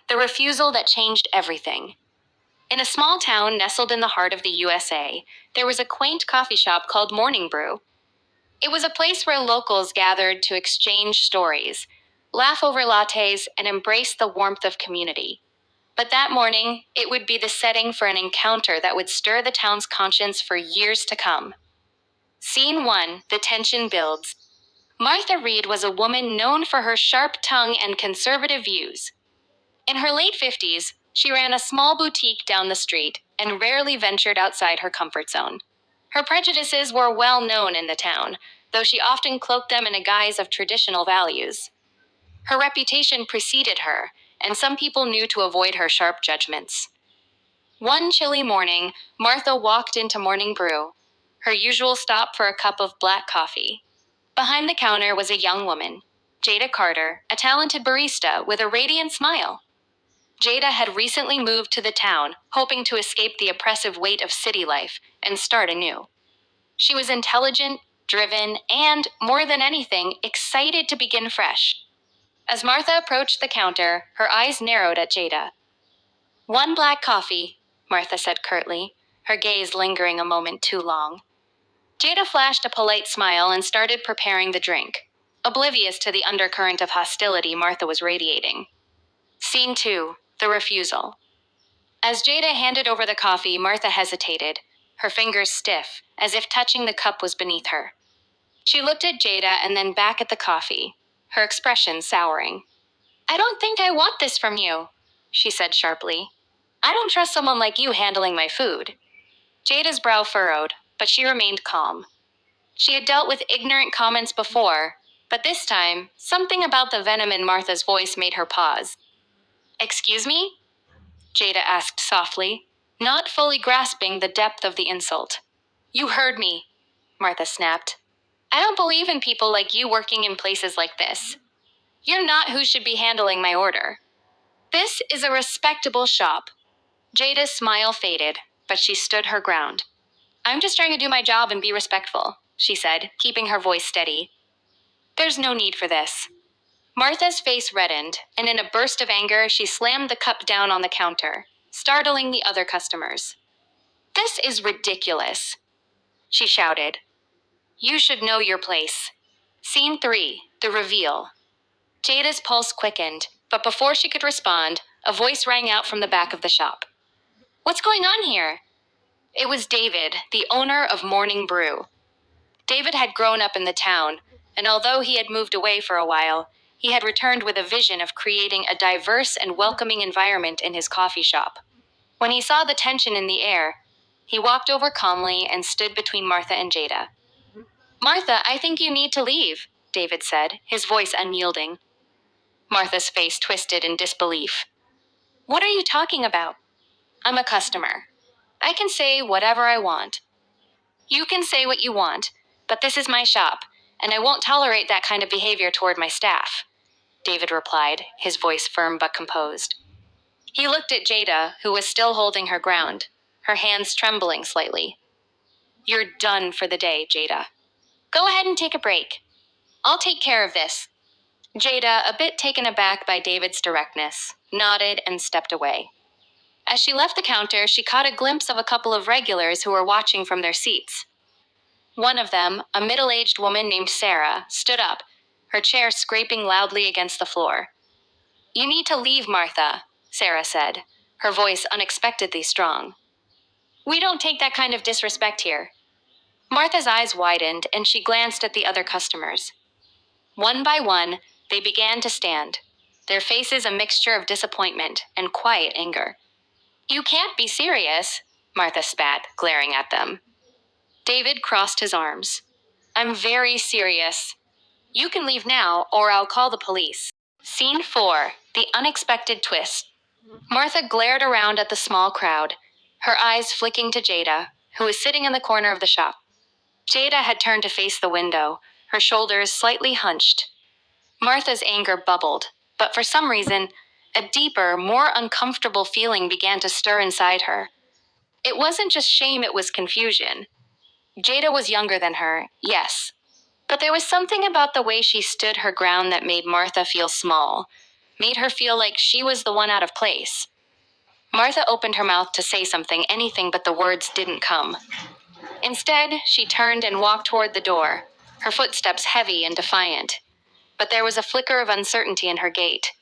the refusal that changed everything. In a small town nestled in the heart of the USA, there was a quaint coffee shop called Morning Brew. It was a place where locals gathered to exchange stories, laugh over lattes, and embrace the warmth of community. But that morning, it would be the setting for an encounter that would stir the town's conscience for years to come. Scene 1, the tension builds. Martha Reed was a woman known for her sharp tongue and conservative views. In her late 50s, she ran a small boutique down the street and rarely ventured outside her comfort zone. Her prejudices were well known in the town, though she often cloaked them in a guise of traditional values. Her reputation preceded her, and some people knew to avoid her sharp judgments. One chilly morning, Martha walked into Morning Brew, her usual stop for a cup of black coffee. Behind the counter was a young woman, Jada Carter, a talented barista with a radiant smile. Jada had recently moved to the town, hoping to escape the oppressive weight of city life and start anew. She was intelligent, driven, and, more than anything, excited to begin fresh. As Martha approached the counter, her eyes narrowed at Jada. "One black coffee," Martha said curtly, her gaze lingering a moment too long. Jada flashed a polite smile and started preparing the drink, oblivious to the undercurrent of hostility Martha was radiating. Scene 2, the refusal. As Jada handed over the coffee, Martha hesitated, her fingers stiff, as if touching the cup was beneath her. She looked at Jada and then back at the coffee, her expression souring. "I don't think I want this from you," she said sharply. "I don't trust someone like you handling my food." Jada's brow furrowed, but she remained calm. She had dealt with ignorant comments before, but this time, something about the venom in Martha's voice made her pause. "Excuse me?" Jada asked softly, not fully grasping the depth of the insult. "You heard me," Martha snapped. "I don't believe in people like you working in places like this. You're not who should be handling my order. This is a respectable shop." Jada's smile faded, but she stood her ground. "I'm just trying to do my job and be respectful," she said, keeping her voice steady. "There's no need for this." Martha's face reddened, and in a burst of anger, she slammed the cup down on the counter, startling the other customers. "This is ridiculous," she shouted. "You should know your place." Scene 3, the reveal. Jada's pulse quickened, but before she could respond, a voice rang out from the back of the shop. "What's going on here?" It was David, the owner of Morning Brew. David had grown up in the town, and although he had moved away for a while, he had returned with a vision of creating a diverse and welcoming environment in his coffee shop. When he saw the tension in the air, he walked over calmly and stood between Martha and Jada. "Martha, I think you need to leave," David said, his voice unyielding. Martha's face twisted in disbelief. "What are you talking about?" "I'm a customer. I can say whatever I want." "You can say what you want, but this is my shop, and I won't tolerate that kind of behavior toward my staff," David replied, his voice firm but composed. He looked at Jada, who was still holding her ground, her hands trembling slightly. "You're done for the day, Jada. Go ahead and take a break. I'll take care of this." Jada, a bit taken aback by David's directness, nodded and stepped away. As she left the counter, she caught a glimpse of a couple of regulars who were watching from their seats. One of them, a middle-aged woman named Sarah, stood up, her chair scraping loudly against the floor. "You need to leave, Martha," Sarah said, her voice unexpectedly strong. "We don't take that kind of disrespect here." Martha's eyes widened, and she glanced at the other customers. One by one, they began to stand, their faces a mixture of disappointment and quiet anger. "You can't be serious," Martha spat, glaring at them. David crossed his arms. "I'm very serious. You can leave now, or I'll call the police." Scene 4, the unexpected twist. Martha glared around at the small crowd, her eyes flicking to Jada, who was sitting in the corner of the shop. Jada had turned to face the window, her shoulders slightly hunched. Martha's anger bubbled, but for some reason, a deeper, more uncomfortable feeling began to stir inside her. It wasn't just shame, it was confusion. Jada was younger than her, yes, but there was something about the way she stood her ground that made Martha feel small, made her feel like she was the one out of place. Martha opened her mouth to say something, anything, but the words didn't come. Instead, she turned and walked toward the door, her footsteps heavy and defiant. But there was a flicker of uncertainty in her gait.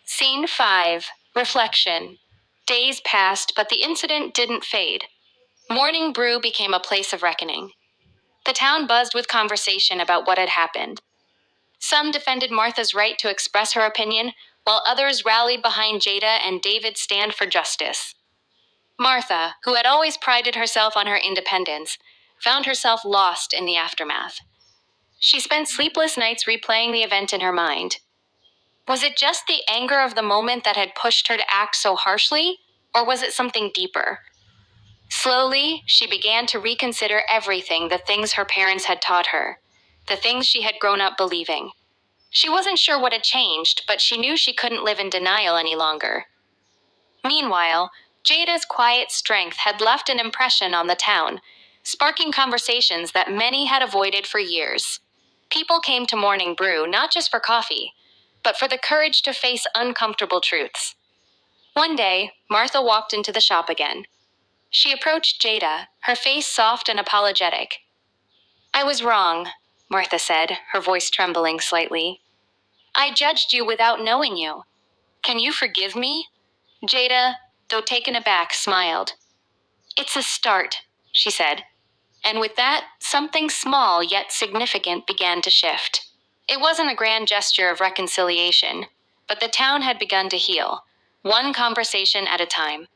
Scene 5. Reflection. Days passed, but the incident didn't fade. Morning Brew became a place of reckoning. The town buzzed with conversation about what had happened. Some defended Martha's right to express her opinion, while others rallied behind Jada and David's stand for justice. Martha, who had always prided herself on her independence, found herself lost in the aftermath. She spent sleepless nights replaying the event in her mind. Was it just the anger of the moment that had pushed her to act so harshly, or was it something deeper? Slowly, she began to reconsider everything, the things her parents had taught her, the things she had grown up believing. She wasn't sure what had changed, but she knew she couldn't live in denial any longer. Meanwhile, Jada's quiet strength had left an impression on the town, sparking conversations that many had avoided for years. People came to Morning Brew not just for coffee, but for the courage to face uncomfortable truths. One day, Martha walked into the shop again. She approached Jada, her face soft and apologetic. "I was wrong," Martha said, her voice trembling slightly. "I judged you without knowing you. Can you forgive me?" Jada, though taken aback, smiled. "It's a start," she said. And with that, something small yet significant began to shift. It wasn't a grand gesture of reconciliation, but the town had begun to heal, one conversation at a time.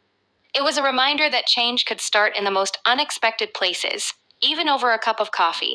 It was a reminder that change could start in the most unexpected places, even over a cup of coffee.